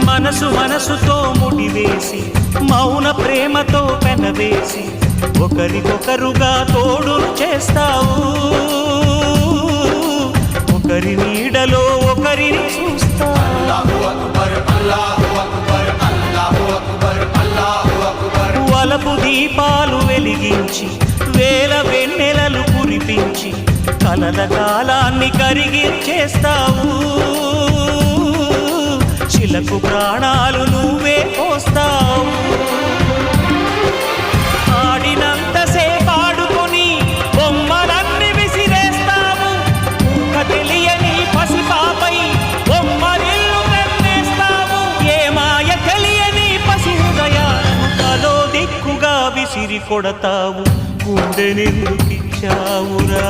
మనసు మనసుతో ముడివేసి మౌన ప్రేమతో పెనవేసి ఒకరికొకరుగా తోడును చేస్తావు. ఒకరి నీడలో ఒకరిని చూస్తావు. వలపు దీపాలు వెలిగించి వేల వెన్నెలలు కురిపించి కలల కాలాన్ని కరిగించేస్తావు. శిలకు ప్రాణాలు నువ్వే పోస్తావు. ఆడినంతసేపు ఆడుకొని బొమ్మలన్నీ విసిరేస్తావు. ఊహ తెలియని పసిపాపై బొమ్మరిల్లు వెన్నేస్తావు. ఏ మాయ తెలియని పసి హృదయాలను తలో దిక్కుగా విసిరి కొడతావు. గుండెనెందుకిచ్చావురా?